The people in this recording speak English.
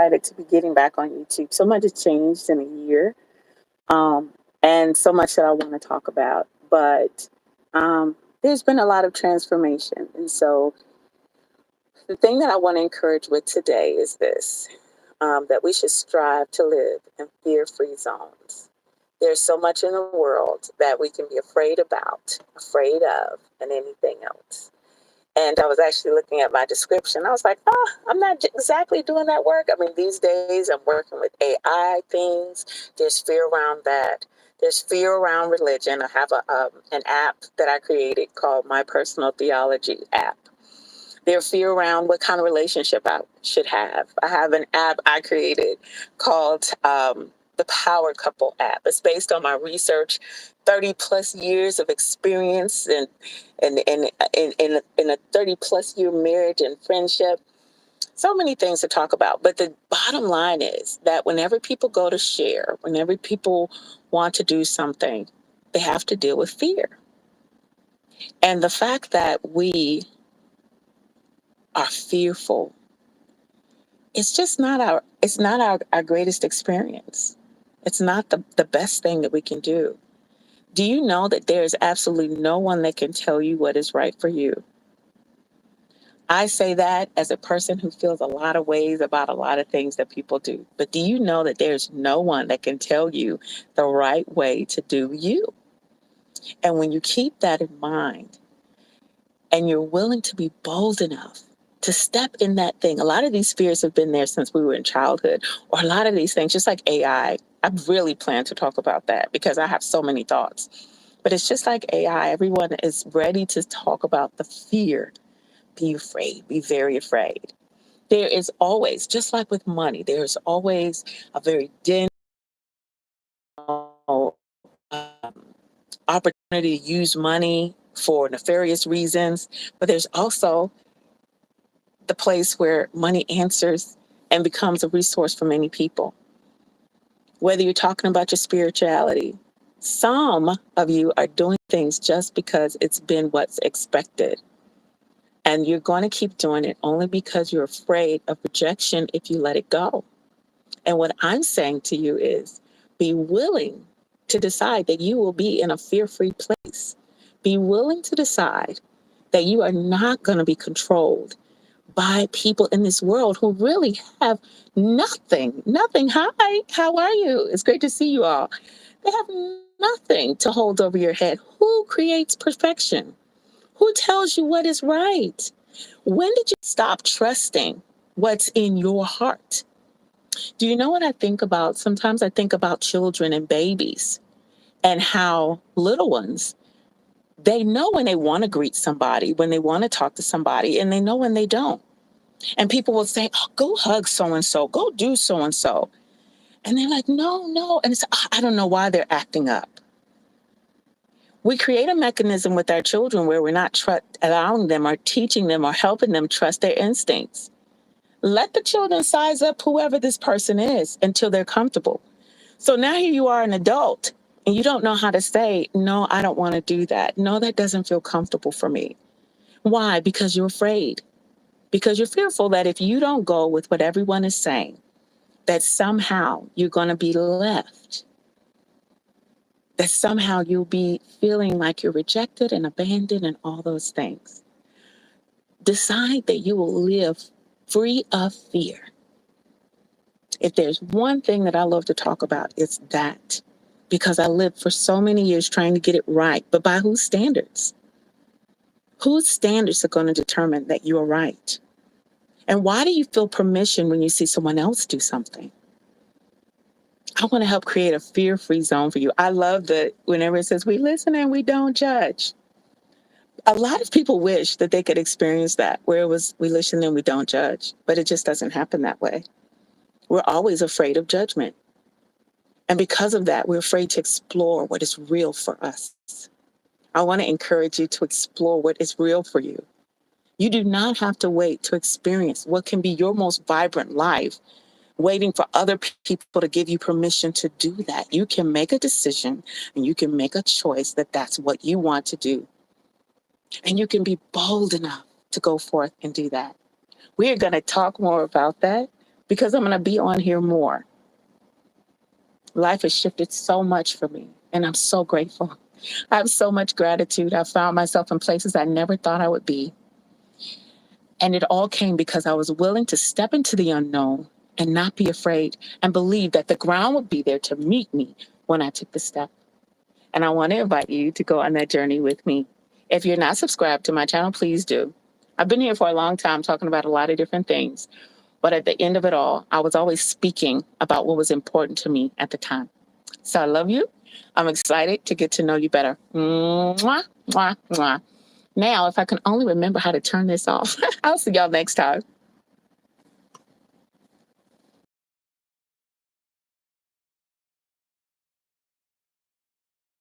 excited to be getting back on YouTube. So much has changed in a year, um, and so much that I want to talk about. But there's been a lot of transformation. And so the thing that I want to encourage with today is this, that we should strive to live in fear free zones. There's so much in the world that we can be afraid about, afraid of, and anything else. And I was actually looking at my description. I was like, oh, I'm not exactly doing that work. I mean, these days I'm working with AI things. There's fear around that. There's fear around religion. I have an app that I created called My Personal Theology app. There's fear around what kind of relationship I should have. I have an app I created called the Power Couple app. It's based on my research, 30 plus years of experience in a 30 plus year marriage and friendship. So many things to talk about. But the bottom line is that whenever people go to share, whenever people want to do something, they have to deal with fear. And the fact that we are fearful, it's just not our greatest experience. It's not the best thing that we can do. Do you know that there is absolutely no one that can tell you what is right for you? I say that as a person who feels a lot of ways about a lot of things that people do. But do you know that there's no one that can tell you the right way to do you? And when you keep that in mind and you're willing to be bold enough to step in that thing, a lot of these fears have been there since we were in childhood, or a lot of these things, just like AI. I really plan to talk about that because I have so many thoughts. But it's just like AI. Everyone is ready to talk about the fear. Be afraid, be very afraid. There is always, just like with money, there's always a very dim opportunity to use money for nefarious reasons, but there's also the place where money answers and becomes a resource for many people. Whether you're talking about your spirituality, some of you are doing things just because it's been what's expected. And you're going to keep doing it only because you're afraid of rejection if you let it go. And what I'm saying to you is be willing to decide that you will be in a fear-free place. Be willing to decide that you are not going to be controlled by people in this world who really have nothing, nothing. Hi, how are you? It's great to see you all. They have nothing to hold over your head. Who creates perfection? Who tells you what is right? When did you stop trusting what's in your heart? Do you know what I think about? Sometimes I think about children and babies and how little ones, they know when they want to greet somebody, when they want to talk to somebody, and they know when they don't. And people will say, oh, go hug so and so, go do so and so. And they're like, no, no. And it's, I don't know why they're acting up. We create a mechanism with our children where we're not allowing them or teaching them or helping them trust their instincts. Let the children size up whoever this person is until they're comfortable. So now here you are, an adult, and you don't know how to say, no, I don't want to do that. No, that doesn't feel comfortable for me. Why? Because you're afraid. Because you're fearful that if you don't go with what everyone is saying, that somehow you're going to be left. That somehow you'll be feeling like you're rejected and abandoned and all those things. Decide that you will live free of fear. If there's one thing that I love to talk about, it's that. Because I lived for so many years trying to get it right. But by whose standards? Whose standards are going to determine that you're right? And why do you feel permission when you see someone else do something? I want to help create a fear-free zone for you. I love that whenever it says we listen and we don't judge. A lot of people wish that they could experience that, where it was we listen and we don't judge, but it just doesn't happen that way. We're always afraid of judgment. And because of that, we're afraid to explore what is real for us. I want to encourage you to explore what is real for you. You do not have to wait to experience what can be your most vibrant life, waiting for other people to give you permission to do that. You can make a decision and you can make a choice that that's what you want to do. And you can be bold enough to go forth and do that. We are going to talk more about that. because I'm going to be on here more. Life has shifted so much for me, and I'm so grateful. I have so much gratitude. I found myself in places I never thought I would be. And it all came because I was willing to step into the unknown and not be afraid and believe that the ground would be there to meet me when I took the step. And I want to invite you to go on that journey with me. If you're not subscribed to my channel, please do. I've been here for a long time talking about a lot of different things. But at the end of it all, I was always speaking about what was important to me at the time. So I love you. I'm excited to get to know you better. Mwah, mwah, mwah. Now, if I can only remember how to turn this off, I'll see y'all next time.